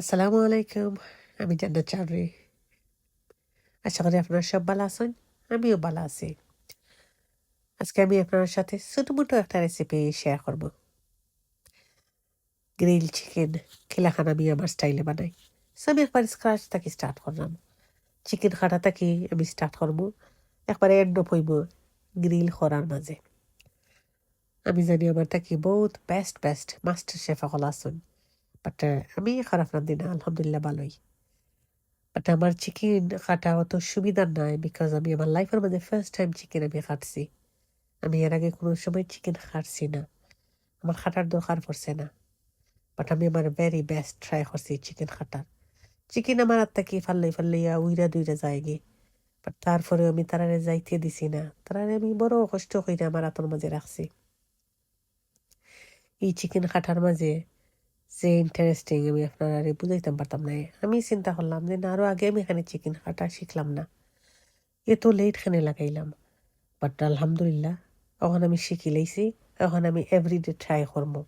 আসসালামু আলাইকুম। আমি জান্নাত চৌধুরী। আশা করি আপনারা সব ভালো আছেন। আমিও ভালো আছি। আজকে আমি আপনার সাথে ছোটমোটো একটা রেসিপি শেয়ার করব। গ্রিল চিকেন খিলাখান আমি আমার স্টাইলে বানাই। সো আমি একবার স্ক্রাচ থেকে স্টার্ট করলাম। চিকেন কাটা থেকে আমি স্টার্ট করবো। একবারে এন্ড অফ হইব গ্রিল করার মাঝে। আমি জানি আমার তাকে বহুত বেস্ট মাস্টার শেফ সকল আছেন। বাট আমি খারাপ রান্ধি না, আলহামদুলিল্লাহ ভালোই। বাট আমার চিকেন কাটা অত সুবিধার নয়, বিকজ আমি আমার লাইফের মধ্যে ফার্স্ট টাইম চিকেন আমি কাটছি। আমি এর আগে কোনো সময় চিকেন খাটছি না, আমার খাটার দরকার পড়ছে না। বাট আমি আমার ভেরি বেস্ট ট্রাই করছি চিকেন খাটার। চিকেন আমার আত্মা কি ফাল্লাইয়া উইরা দুইরা যায় গে। বাট তারপরে আমি তারারে যাইতে দিছি না, তারারে আমি বড় কষ্ট করে আমার হাতের মাঝে রাখছি। এই চিকেন খাটার মাঝে যে ইন্টারেস্টিং আমি আপনারা বুঝাইতে পারতাম না। আমি চিন্তা করলাম যে না, আরো আগে আমি এখানে চিকেন খাটা শিখলাম না, এত লেট খানে লাগাইলাম। বাট আলহামদুলিল্লাহ এখন আমি শিখি লাইছি। এখন আমি এভরিডে ট্রাই করবো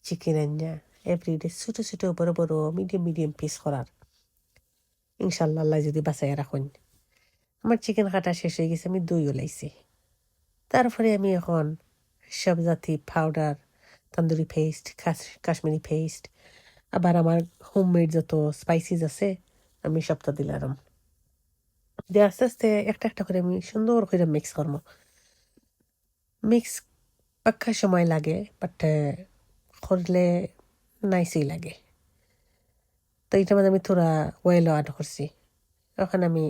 চিকেন আঞ্জা, এভরিডে ছোট ছোট বড় বড় মিডিয়াম পিস করার। ইনশাল্লাহ আল্লাহ যদি বাঁচাই রাখুন। আমার চিকেন কাটা শেষ হয়ে গেছে, আমি দইও লাইছি। তারপরে আমি এখন সব জাতি powder, tandoori paste, Kashmiri paste, আবার আমার হোমমেড যত স্পাইসিস আছে আমি সবটা দিলাম। দিয়ে আস্তে আস্তে একটা একটা করে আমি সুন্দর করে মিক্স করবো। মিক্স পাক্কা সময় লাগে, বাট করলে নাইসই লাগে। তো এইটা মানে আমি থোড়া ওয়েলও অ্যাড করছি। এখন আমি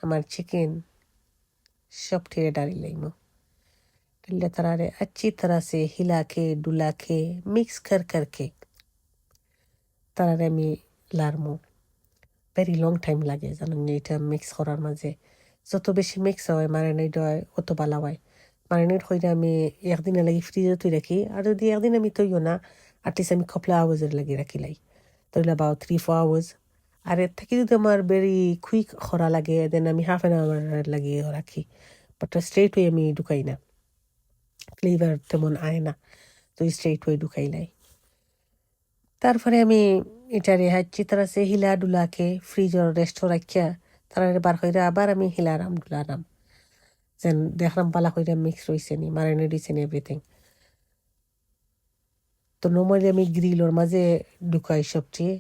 আমার চিকেন सब ठेरे डाली लईमो। डल्ले तरारे अच्छी तरह से हिला के डुला के मिक्स कर करके তারারে আমি লারমো। ভেরি লং টাইম লাগে জানেন, এটা মিক্স করার মাঝে যত বেশি মিক্স হয় ম্যারিনেট হয় অত ভালো হয়। ম্যারিনেট হইলে আমি একদিনে লাগি ফ্রিজে তুই রাখি, আর যদি একদিন আমি তৈও না আটলিস্ট আমি কপলা আওয়াজের লাগি রাখি লাই, তাহলে about 3-4 hours। আর এর থেকে যদি আমার ভেরি কুইক করা লাগে দেন আমি হাফ অ্যান আওয়ার লাগিয়ে রাখি। বাট স্ট্রেট ওয়ে আমি ঢুকাই না, ফ্লেভার তেমন আয় না, তো স্ট্রেট ওয়ে ঢুকাই নাই। তারপরে আমি এটারে হাঁচি তারা সে হিলা ডুলাকে ফ্রিজর রেস্ট রাখিয়া তারা বার কইরা আবার আমি হিলারাম ডুলারাম, যেন দেখলাম পালা কইরা মিক্স রয়েছে নি, মারানি দিয়েছে নি এভরিথিং। তো নর্মালি আমি গ্রিলর মাঝে ঢুকাই সবচেয়ে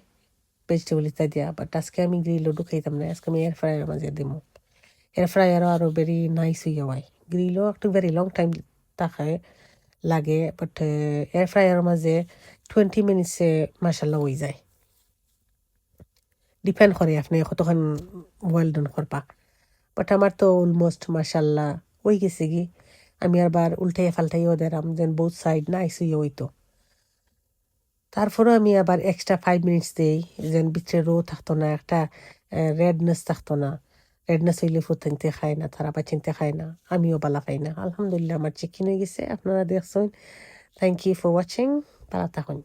ভেজিটেবল ইত্যাদি দিয়া, বাট আজকে আমি গ্রিলও ঢুকাইতাম না, আজকে আমি এয়ার ফ্রায়ার মাঝে দিব। এয়ার ফ্রায়ারও আরও ভেরি নাইস হয়ে হয়। গ্রিলও একটু ভেরি লং টাইম তাকায় লাগে, বাট এয়ার ফ্রায়ার মাঝে 20 মিনিটসে মাসাল্লাহ হয়ে যায়। ডিপেন্ড করে আপনি কতক্ষণ ওয়েল ডান করবা। বাট আমার তো অলমোস্ট মাসাল্লাহ হয়ে গেছে কি। আমি আবার উল্টাইয়া ফাল্টাইও দিলাম যেন বোথ সাইড নাইস হয়ে হইতো। তারপরেও আমি আবার এক্সট্রা 5 মিনিটস দিই, যেন ভিতরে রো থাকতো না, একটা রেডনেস থাকতো না। রেডনেস হইলে ফুটতে খায় না, তারা চিনতে খায় না, আমিও বালা খাই না। আলহামদুলিল্লাহ আমার চিকেন হয়ে গেছে, আপনারা দেখছেন। থ্যাংক ইউ ফর ওয়াচিং, ভালো থাকুন।